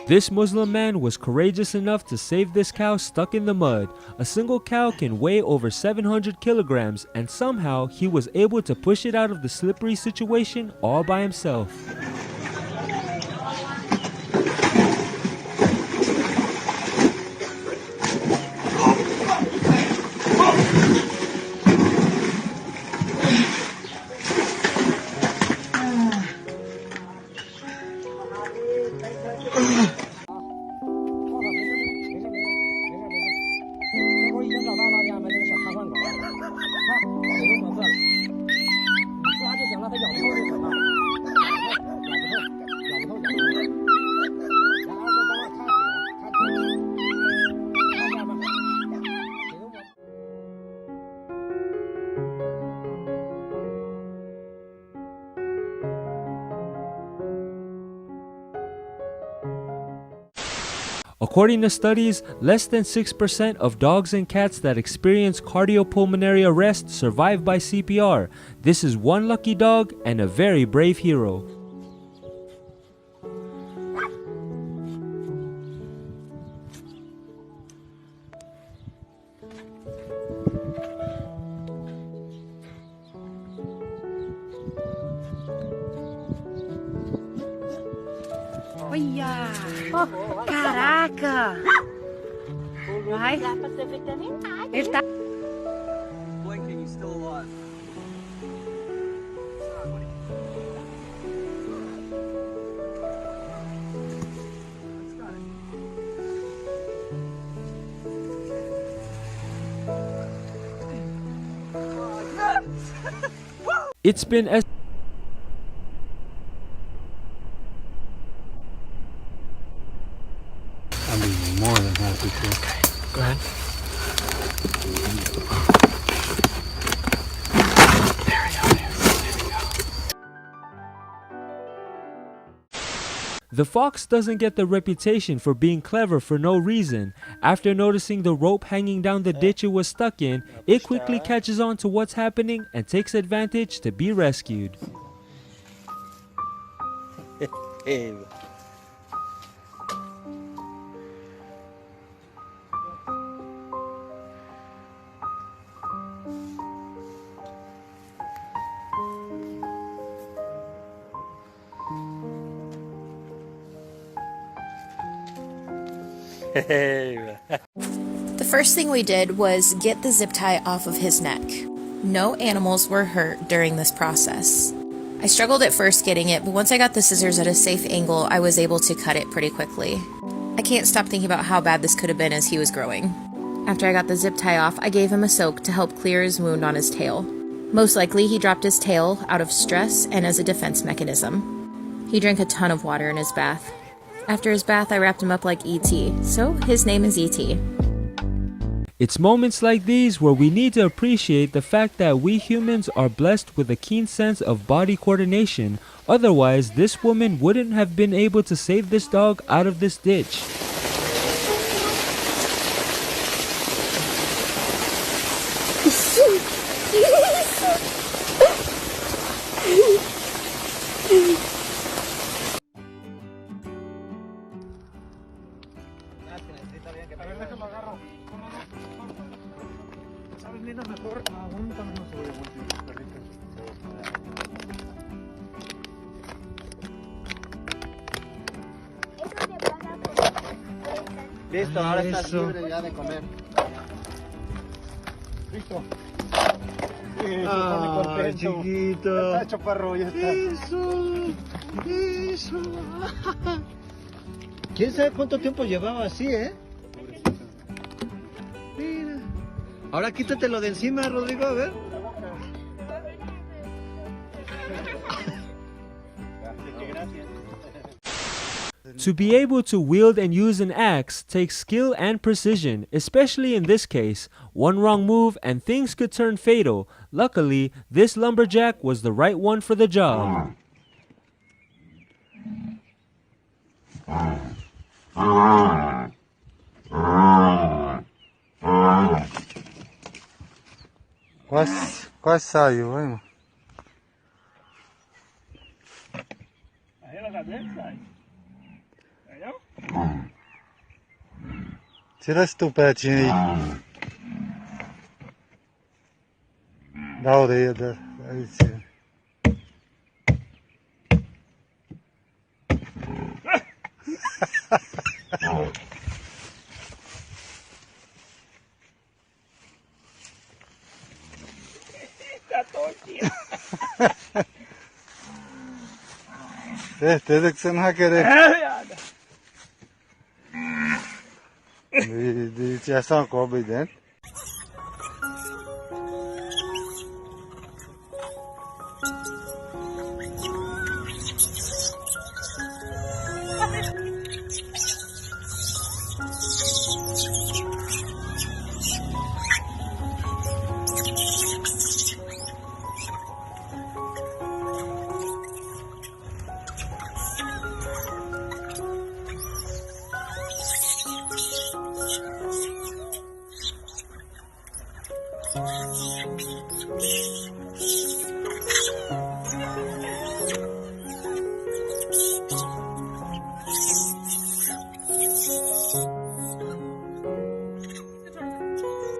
This Muslim man was courageous enough to save this cow stuck in the mud. A single cow can weigh over 700 kilograms, and somehow he was able to push it out of the slippery situation all by himself. According to studies, less than 6% of dogs and cats that experience cardiopulmonary arrest survive by CPR. This is one lucky dog and a very brave hero. Olha! Oh, caraca! Vai! Ele tá... Blinking, he's still alive. It's been I'd be more than happy to. Go ahead. The fox doesn't get the reputation for being clever for no reason. After noticing the rope hanging down the ditch it was stuck in, it quickly catches on to what's happening and takes advantage to be rescued. The first thing we did was get the zip tie off of his neck. No animals were hurt during this process. I struggled at first getting it, but once I got the scissors at a safe angle, I was able to cut it pretty quickly. I can't stop thinking about how bad this could have been as he was growing. After I got the zip tie off, I gave him a soak to help clear his wound on his tail. Most likely, he dropped his tail out of stress and as a defense mechanism. He drank a ton of water in his bath. After his bath, I wrapped him up like E.T., so his name is E.T. It's moments like these where we need to appreciate the fact that we humans are blessed with a keen sense of body coordination. Otherwise, this woman wouldn't have been able to save this dog out of this ditch. Listo, ahora estás libre ya de comer. Listo. Ah, chiquito. Ya está, chaparro, ya está. Eso. ¿Quién sabe cuánto tiempo llevaba así, Mira. Ahora quítatelo de encima, Rodrigo, a ver. To be able to wield and use an axe takes skill and precision, especially in this case. One wrong move and things could turn fatal. Luckily, this lumberjack was the right one for the job. Quase saiu, hein, mano? Aí ela dentro sai. Aí não? Tira esse tupetinho aí. Da orelha da. Aí, tira. Tá tontinha. Certeza que você não vai querer. Viada. Tinha só uma cobra aí dentro.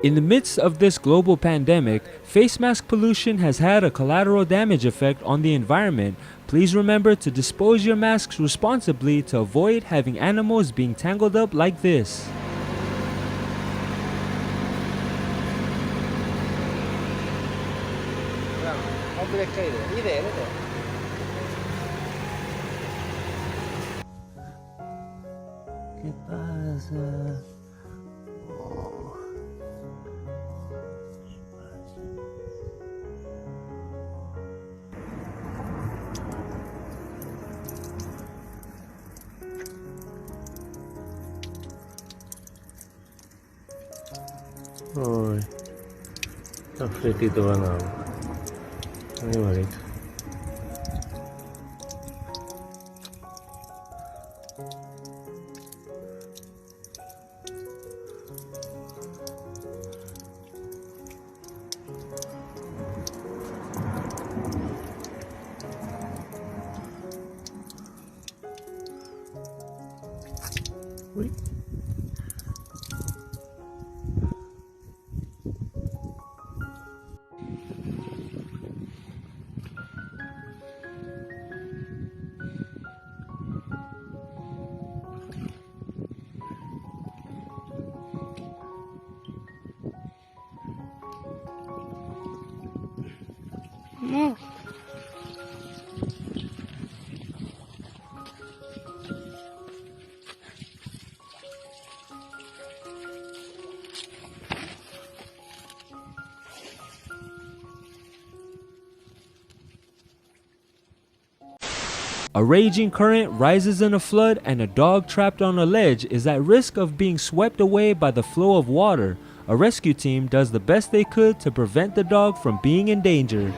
In the midst of this global pandemic, face mask pollution has had a collateral damage effect on the environment. Please remember to dispose your masks responsibly to avoid having animals being tangled up like this. ¿Qué pasa? Oi, está fresquito banano. Muy bonito. Uy. A raging current rises in a flood and a dog trapped on a ledge is at risk of being swept away by the flow of water. A rescue team does the best they could to prevent the dog from being in danger.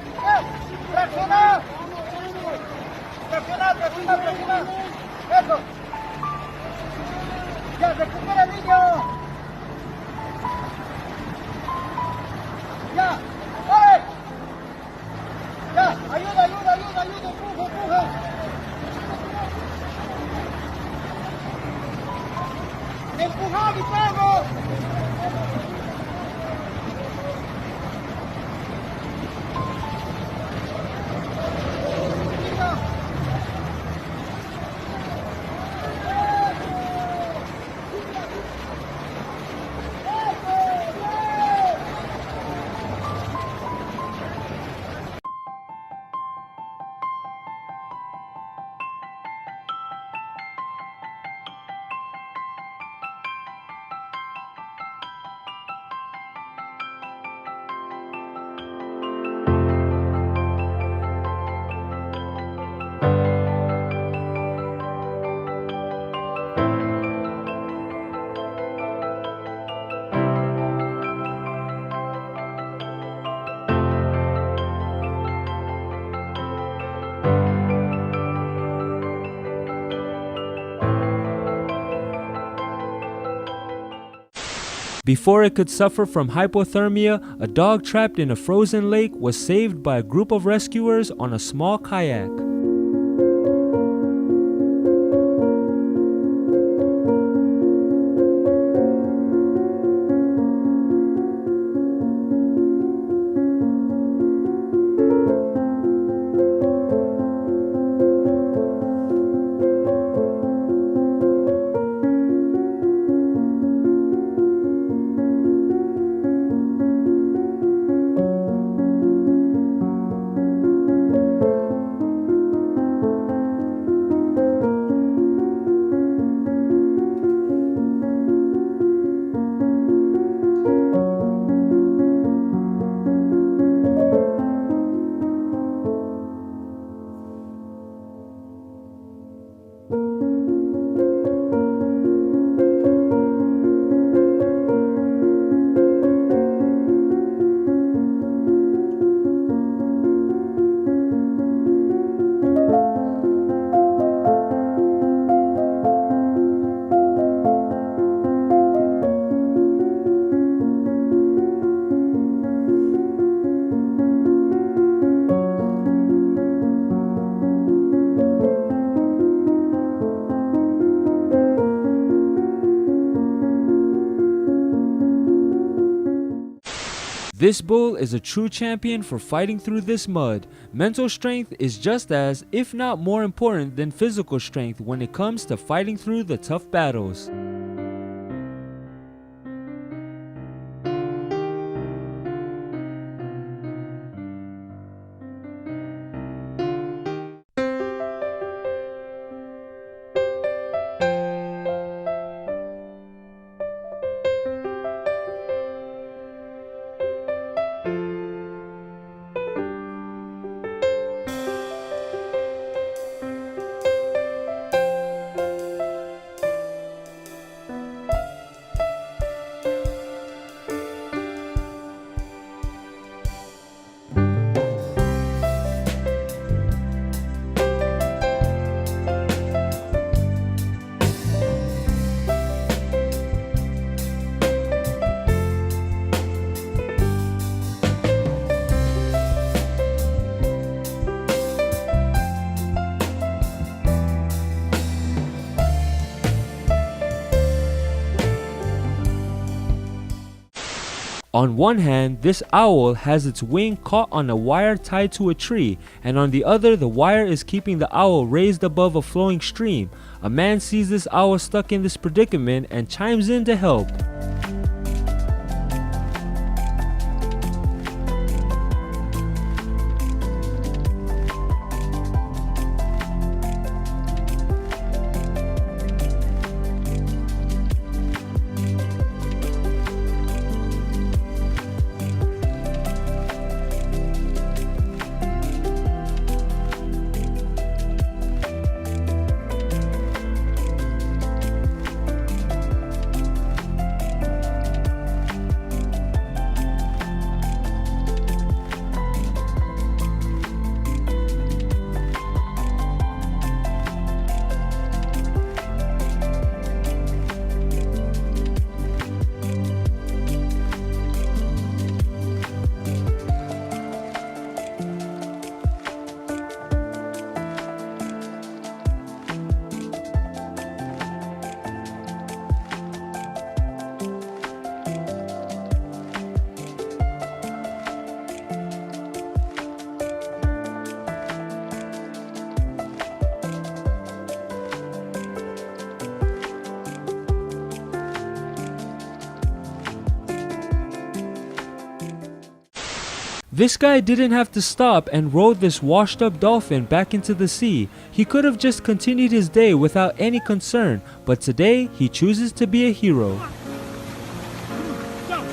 Before it could suffer from hypothermia, a dog trapped in a frozen lake was saved by a group of rescuers on a small kayak. This bull is a true champion for fighting through this mud. Mental strength is just as, if not more important than physical strength when it comes to fighting through the tough battles. On one hand, this owl has its wing caught on a wire tied to a tree, and on the other, the wire is keeping the owl raised above a flowing stream. A man sees this owl stuck in this predicament and chimes in to help. This guy didn't have to stop and row this washed up dolphin back into the sea. He could have just continued his day without any concern, but today he chooses to be a hero.